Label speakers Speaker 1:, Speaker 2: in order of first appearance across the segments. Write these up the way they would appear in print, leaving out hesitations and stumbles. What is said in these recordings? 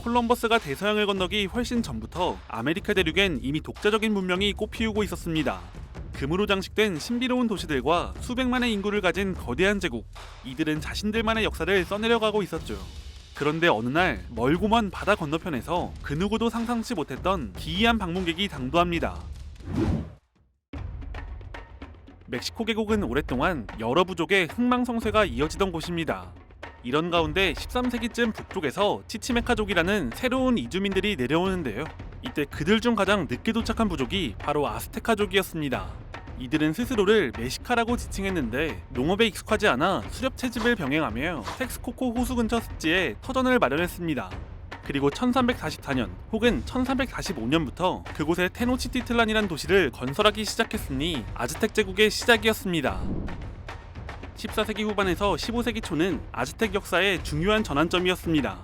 Speaker 1: 콜럼버스가 대서양을 건너기 훨씬 전부터 아메리카 대륙엔 이미 독자적인 문명이 꽃피우고 있었습니다. 금으로 장식된 신비로운 도시들과 수백만의 인구를 가진 거대한 제국, 이들은 자신들만의 역사를 써내려가고 있었죠. 그런데 어느 날 멀고 먼 바다 건너편에서 그 누구도 상상치 못했던 기이한 방문객이 당도합니다. 멕시코 계곡은 오랫동안 여러 부족의 흥망성쇠가 이어지던 곳입니다. 이런 가운데 13세기쯤 북쪽에서 치치메카족이라는 새로운 이주민들이 내려오는데요. 이때 그들 중 가장 늦게 도착한 부족이 바로 아스테카족이었습니다. 이들은 스스로를 메시카라고 지칭했는데 농업에 익숙하지 않아 수렵 채집을 병행하며 텍스코코 호수 근처 습지에 터전을 마련했습니다. 그리고 1344년 혹은 1345년부터 그곳에 테노치티틀란이란 도시를 건설하기 시작했으니 아즈텍 제국의 시작이었습니다. 14세기 후반에서 15세기 초는 아즈텍 역사의 중요한 전환점이었습니다.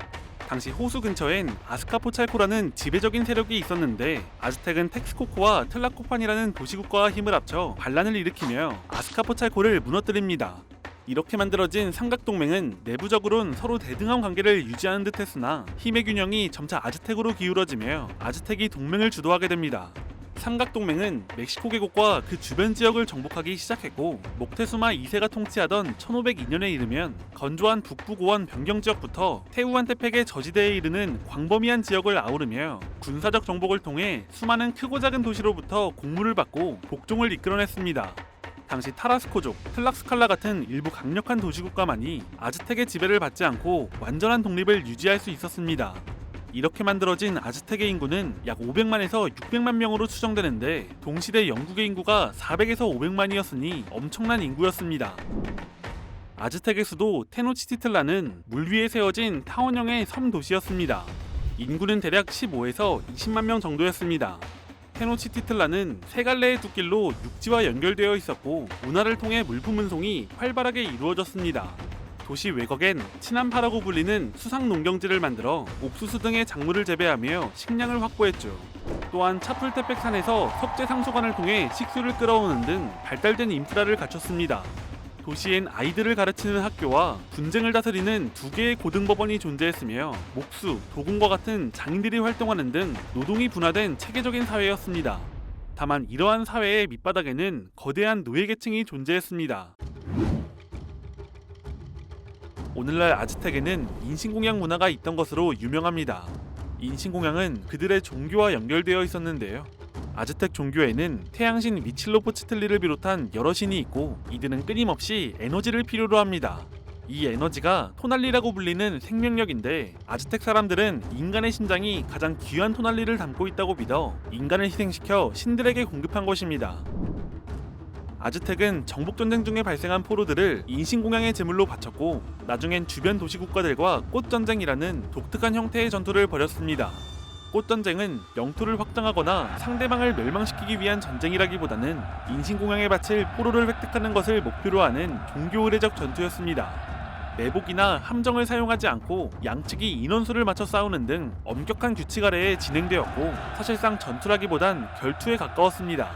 Speaker 1: 당시 호수 근처엔 아스카포찰코라는 지배적인 세력이 있었는데 아즈텍은 텍스코코와 틀라코판이라는 도시국가와 힘을 합쳐 반란을 일으키며 아스카포찰코를 무너뜨립니다. 이렇게 만들어진 삼각동맹은 내부적으론 서로 대등한 관계를 유지하는 듯 했으나 힘의 균형이 점차 아즈텍으로 기울어지며 아즈텍이 동맹을 주도하게 됩니다. 삼각동맹은 멕시코 계곡과 그 주변 지역을 정복하기 시작했고 목테수마 2세가 통치하던 1502년에 이르면 건조한 북부고원 변경 지역부터 테우안테펙의 저지대에 이르는 광범위한 지역을 아우르며 군사적 정복을 통해 수많은 크고 작은 도시로부터 공물을 받고 복종을 이끌어냈습니다. 당시 타라스코족, 틀락스칼라 같은 일부 강력한 도시국가만이 아즈텍의 지배를 받지 않고 완전한 독립을 유지할 수 있었습니다. 이렇게 만들어진 아즈텍의 인구는 약 500만에서 600만 명으로 추정되는데 동시대 영국의 인구가 400에서 500만이었으니 엄청난 인구였습니다. 아즈텍의 수도 테노치티틀란은 물 위에 세워진 타원형의 섬 도시였습니다. 인구는 대략 15에서 20만 명 정도였습니다. 테노치티틀란은 세 갈래의 둑길로 육지와 연결되어 있었고 운하를 통해 물품 운송이 활발하게 이루어졌습니다. 도시 외곽엔 치남파라고 불리는 수상 농경지를 만들어 옥수수 등의 작물을 재배하며 식량을 확보했죠. 또한 차풀테펙 산에서 석재 상소관을 통해 식수를 끌어오는 등 발달된 인프라를 갖췄습니다. 도시엔 아이들을 가르치는 학교와 분쟁을 다스리는 2개의 고등법원이 존재했으며 목수, 도공과 같은 장인들이 활동하는 등 노동이 분화된 체계적인 사회였습니다. 다만 이러한 사회의 밑바닥에는 거대한 노예계층이 존재했습니다. 오늘날 아즈텍에는 인신공양 문화가 있던 것으로 유명합니다. 인신공양은 그들의 종교와 연결되어 있었는데요. 아즈텍 종교에는 태양신 위칠로포치틀리를 비롯한 여러 신이 있고 이들은 끊임없이 에너지를 필요로 합니다. 이 에너지가 토날리라고 불리는 생명력인데 아즈텍 사람들은 인간의 심장이 가장 귀한 토날리를 담고 있다고 믿어 인간을 희생시켜 신들에게 공급한 것입니다. 아즈텍은 정복전쟁 중에 발생한 포로들을 인신공양의 제물로 바쳤고 나중엔 주변 도시국가들과 꽃전쟁이라는 독특한 형태의 전투를 벌였습니다. 꽃전쟁은 영토를 확장하거나 상대방을 멸망시키기 위한 전쟁이라기보다는 인신공양에 바칠 포로를 획득하는 것을 목표로 하는 종교의례적 전투였습니다. 매복이나 함정을 사용하지 않고 양측이 인원수를 맞춰 싸우는 등 엄격한 규칙 아래에 진행되었고 사실상 전투라기보단 결투에 가까웠습니다.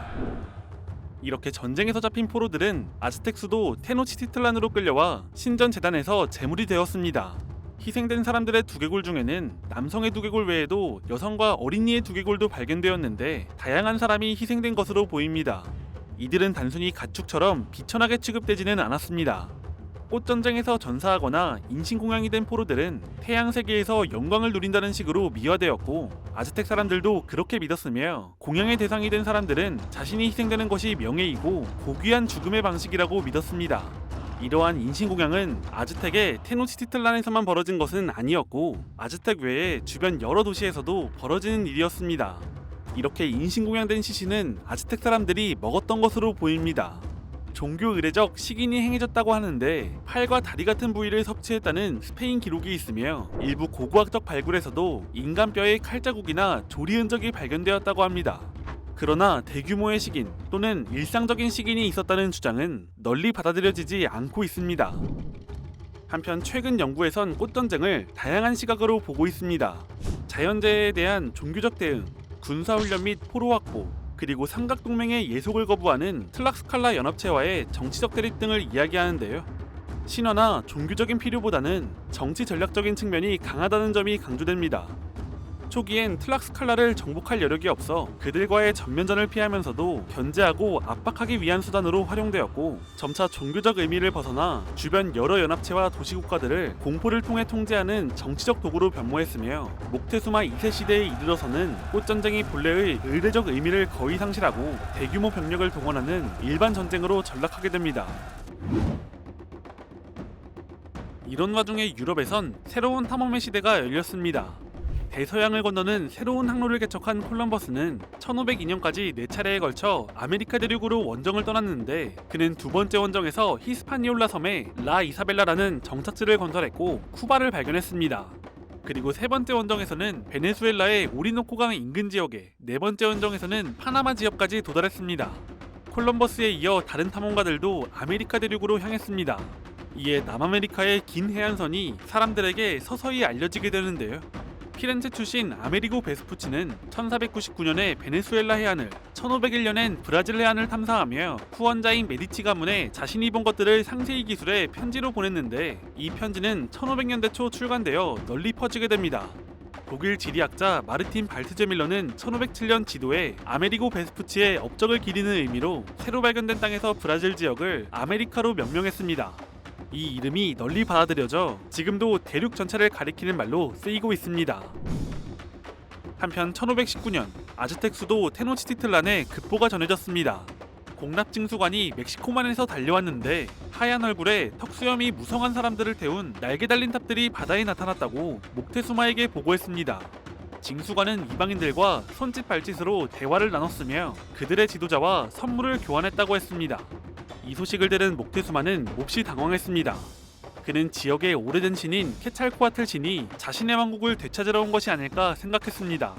Speaker 1: 이렇게 전쟁에서 잡힌 포로들은 아즈텍 수도 테노치티틀란으로 끌려와 신전 재단에서 제물이 되었습니다. 희생된 사람들의 두개골 중에는 남성의 두개골 외에도 여성과 어린이의 두개골도 발견되었는데 다양한 사람이 희생된 것으로 보입니다. 이들은 단순히 가축처럼 비천하게 취급되지는 않았습니다. 꽃전쟁에서 전사하거나 인신공양이 된 포로들은 태양세계에서 영광을 누린다는 식으로 미화되었고 아즈텍 사람들도 그렇게 믿었으며 공양의 대상이 된 사람들은 자신이 희생되는 것이 명예이고 고귀한 죽음의 방식이라고 믿었습니다. 이러한 인신공양은 아즈텍의 테노치티틀란에서만 벌어진 것은 아니었고 아즈텍 외에 주변 여러 도시에서도 벌어지는 일이었습니다. 이렇게 인신공양된 시신은 아즈텍 사람들이 먹었던 것으로 보입니다. 종교 의례적 식인이 행해졌다고 하는데 팔과 다리 같은 부위를 섭취했다는 스페인 기록이 있으며 일부 고고학적 발굴에서도 인간뼈의 칼자국이나 조리 흔적이 발견되었다고 합니다. 그러나 대규모의 식인 또는 일상적인 식인이 있었다는 주장은 널리 받아들여지지 않고 있습니다. 한편 최근 연구에선 꽃전쟁을 다양한 시각으로 보고 있습니다. 자연재해에 대한 종교적 대응, 군사훈련 및 포로 확보, 그리고 삼각동맹의 예속을 거부하는 틀락스칼라 연합체와의 정치적 대립 등을 이야기하는데요. 신화나 종교적인 필요보다는 정치 전략적인 측면이 강하다는 점이 강조됩니다. 초기엔 틀락스칼라를 정복할 여력이 없어 그들과의 전면전을 피하면서도 견제하고 압박하기 위한 수단으로 활용되었고, 점차 종교적 의미를 벗어나 주변 여러 연합체와 도시국가들을 공포를 통해 통제하는 정치적 도구로 변모했으며, 목테수마 2세 시대에 이르러서는 꽃전쟁이 본래의 의례적 의미를 거의 상실하고 대규모 병력을 동원하는 일반 전쟁으로 전락하게 됩니다. 이런 와중에 유럽에선 새로운 탐험의 시대가 열렸습니다. 대서양을 건너는 새로운 항로를 개척한 콜럼버스는 1502년까지 4차례에 걸쳐 아메리카 대륙으로 원정을 떠났는데, 그는 두 번째 원정에서 히스파니올라 섬에 라 이사벨라라는 정착지를 건설했고 쿠바를 발견했습니다. 그리고 세 번째 원정에서는 베네수엘라의 오리노코강 인근 지역에, 네 번째 원정에서는 파나마 지역까지 도달했습니다. 콜럼버스에 이어 다른 탐험가들도 아메리카 대륙으로 향했습니다. 이에 남아메리카의 긴 해안선이 사람들에게 서서히 알려지게 되는데요. 피렌체 출신 아메리고 베스푸치는 1499년에 베네수엘라 해안을, 1501년엔 브라질 해안을 탐사하며 후원자인 메디치 가문에 자신이 본 것들을 상세히 기술해 편지로 보냈는데, 이 편지는 1500년대 초 출간되어 널리 퍼지게 됩니다. 독일 지리학자 마르틴 발트제밀러는 1507년 지도에 아메리고 베스푸치의 업적을 기리는 의미로 새로 발견된 땅에서 브라질 지역을 아메리카로 명명했습니다. 이 이름이 널리 받아들여져 지금도 대륙 전체를 가리키는 말로 쓰이고 있습니다. 한편 1519년 아즈텍 수도 테노치티틀란에 급보가 전해졌습니다. 공납징수관이 멕시코만에서 달려왔는데 하얀 얼굴에 턱수염이 무성한 사람들을 태운 날개 달린 탑들이 바다에 나타났다고 목테수마에게 보고했습니다. 징수관은 이방인들과 손짓 발짓으로 대화를 나눴으며 그들의 지도자와 선물을 교환했다고 했습니다. 이 소식을 들은 목테수마는 몹시 당황했습니다. 그는 지역의 오래된 신인 케찰코아틀 신이 자신의 왕국을 되찾으러 온 것이 아닐까 생각했습니다.